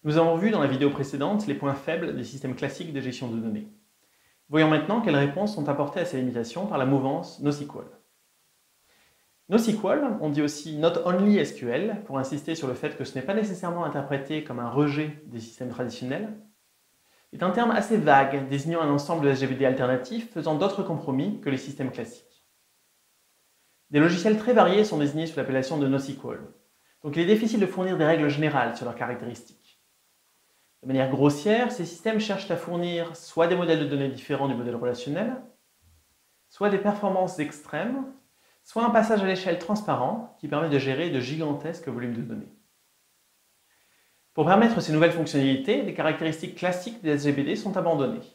Nous avons vu dans la vidéo précédente les points faibles des systèmes classiques de gestion de données. Voyons maintenant quelles réponses sont apportées à ces limitations par la mouvance NoSQL. NoSQL, on dit aussi Not Only SQL, pour insister sur le fait que ce n'est pas nécessairement interprété comme un rejet des systèmes traditionnels, est un terme assez vague désignant un ensemble de SGBD alternatifs faisant d'autres compromis que les systèmes classiques. Des logiciels très variés sont désignés sous l'appellation de NoSQL, donc il est difficile de fournir des règles générales sur leurs caractéristiques. De manière grossière, ces systèmes cherchent à fournir soit des modèles de données différents du modèle relationnel, soit des performances extrêmes, soit un passage à l'échelle transparent qui permet de gérer de gigantesques volumes de données. Pour permettre ces nouvelles fonctionnalités, les caractéristiques classiques des SGBD sont abandonnées.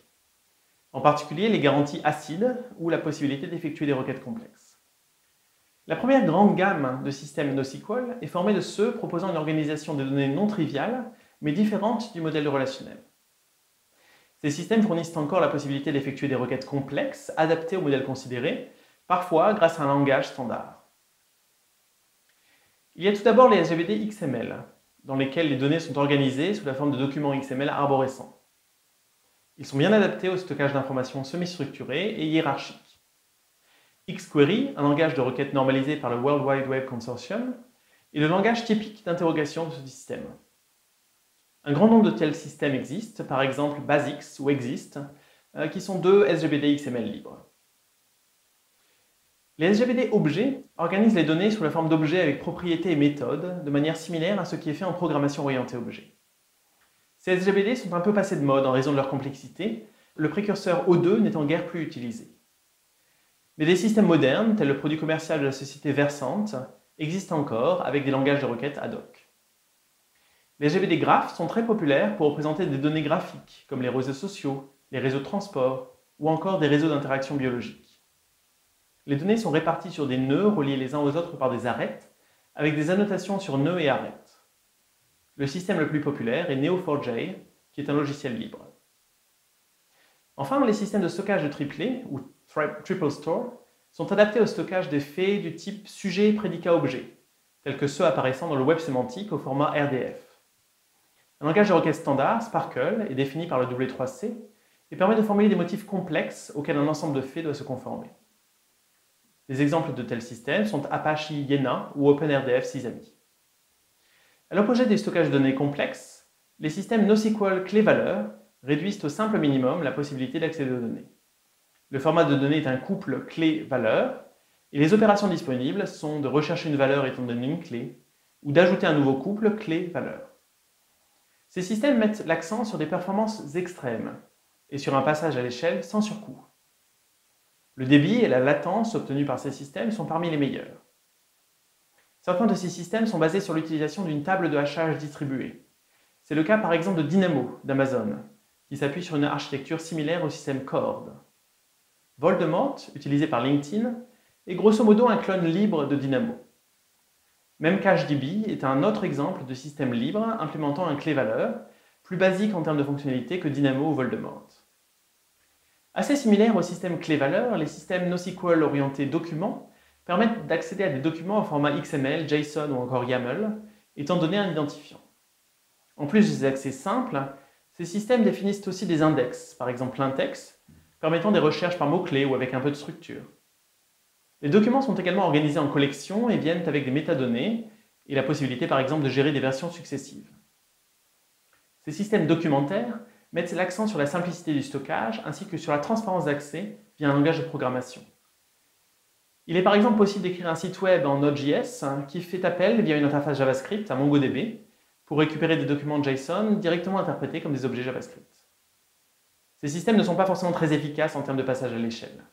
En particulier les garanties acides ou la possibilité d'effectuer des requêtes complexes. La première grande gamme de systèmes NoSQL est formée de ceux proposant une organisation des données non triviale, mais différente du modèle relationnel. Ces systèmes fournissent encore la possibilité d'effectuer des requêtes complexes, adaptées au modèle considéré, parfois grâce à un langage standard. Il y a tout d'abord les SGBD XML, dans lesquels les données sont organisées sous la forme de documents XML arborescents. Ils sont bien adaptés au stockage d'informations semi-structurées et hiérarchiques. XQuery, un langage de requête normalisé par le World Wide Web Consortium, est le langage typique d'interrogation de ce système. Un grand nombre de tels systèmes existent, par exemple BASIX ou Exist, qui sont deux SGBD XML libres. Les SGBD objets organisent les données sous la forme d'objets avec propriétés et méthodes, de manière similaire à ce qui est fait en programmation orientée objet. Ces SGBD sont un peu passés de mode en raison de leur complexité, le précurseur O2 n'étant guère plus utilisé. Mais des systèmes modernes, tels le produit commercial de la société Versant, existent encore avec des langages de requête ad hoc. Les SGBD graphes sont très populaires pour représenter des données graphiques, comme les réseaux sociaux, les réseaux de transport, ou encore des réseaux d'interaction biologique. Les données sont réparties sur des nœuds reliés les uns aux autres par des arêtes, avec des annotations sur nœuds et arêtes. Le système le plus populaire est Neo4j, qui est un logiciel libre. Enfin, les systèmes de stockage de triplets, ou triple store, sont adaptés au stockage des faits du type sujet-prédicat-objet, tels que ceux apparaissant dans le web sémantique au format RDF. Un langage de requête standard, Sparkle, est défini par le W3C et permet de formuler des motifs complexes auxquels un ensemble de faits doit se conformer. Des exemples de tels systèmes sont Apache Iena ou OpenRDF Sesame. À l'opposé des stockages de données complexes, les systèmes NoSQL clé-valeur réduisent au simple minimum la possibilité d'accéder aux données. Le format de données est un couple clé-valeur et les opérations disponibles sont de rechercher une valeur étant donné une clé ou d'ajouter un nouveau couple clé-valeur. Ces systèmes mettent l'accent sur des performances extrêmes et sur un passage à l'échelle sans surcoût. Le débit et la latence obtenus par ces systèmes sont parmi les meilleurs. Certains de ces systèmes sont basés sur l'utilisation d'une table de hachage distribuée. C'est le cas par exemple de Dynamo d'Amazon, qui s'appuie sur une architecture similaire au système CORD. Voldemort, utilisé par LinkedIn, est grosso modo un clone libre de Dynamo. MemCacheDB est un autre exemple de système libre implémentant un clé-valeur, plus basique en termes de fonctionnalité que Dynamo ou Voldemort. Assez similaires au système clé-valeur, les systèmes NoSQL orientés documents permettent d'accéder à des documents au format XML, JSON ou encore YAML, étant donné un identifiant. En plus des accès simples, ces systèmes définissent aussi des index, par exemple l'index, permettant des recherches par mots-clés ou avec un peu de structure. Les documents sont également organisés en collections et viennent avec des métadonnées et la possibilité par exemple de gérer des versions successives. Ces systèmes documentaires mettent l'accent sur la simplicité du stockage ainsi que sur la transparence d'accès via un langage de programmation. Il est par exemple possible d'écrire un site web en Node.js qui fait appel via une interface JavaScript à MongoDB pour récupérer des documents JSON directement interprétés comme des objets JavaScript. Ces systèmes ne sont pas forcément très efficaces en termes de passage à l'échelle.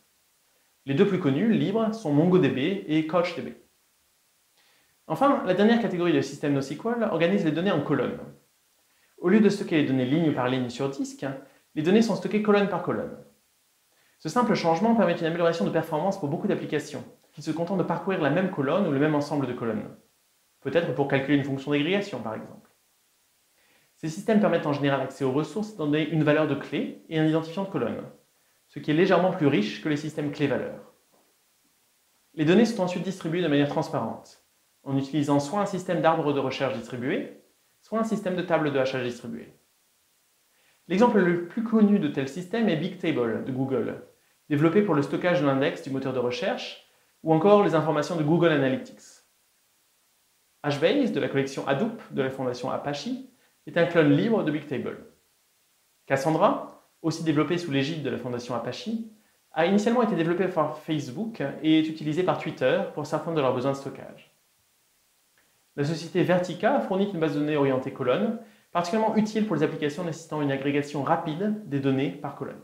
Les deux plus connus, libres, sont MongoDB et CouchDB. Enfin, la dernière catégorie de systèmes NoSQL organise les données en colonnes. Au lieu de stocker les données ligne par ligne sur disque, les données sont stockées colonne par colonne. Ce simple changement permet une amélioration de performance pour beaucoup d'applications, qui se contentent de parcourir la même colonne ou le même ensemble de colonnes. Peut-être pour calculer une fonction d'agrégation, par exemple. Ces systèmes permettent en général l'accès aux ressources étant donné une valeur de clé et un identifiant de colonne, ce qui est légèrement plus riche que les systèmes clé-valeur. Les données sont ensuite distribuées de manière transparente, en utilisant soit un système d'arbre de recherche distribué, soit un système de table de hachage distribué. L'exemple le plus connu de tel système est Bigtable de Google, développé pour le stockage de l'index du moteur de recherche, ou encore les informations de Google Analytics. HBase, de la collection Hadoop de la fondation Apache, est un clone libre de Bigtable. Cassandra, aussi développé sous l'égide de la fondation Apache, a initialement été développé par Facebook et est utilisé par Twitter pour certains de leurs besoins de stockage. La société Vertica fournit une base de données orientée colonne, particulièrement utile pour les applications nécessitant une agrégation rapide des données par colonne.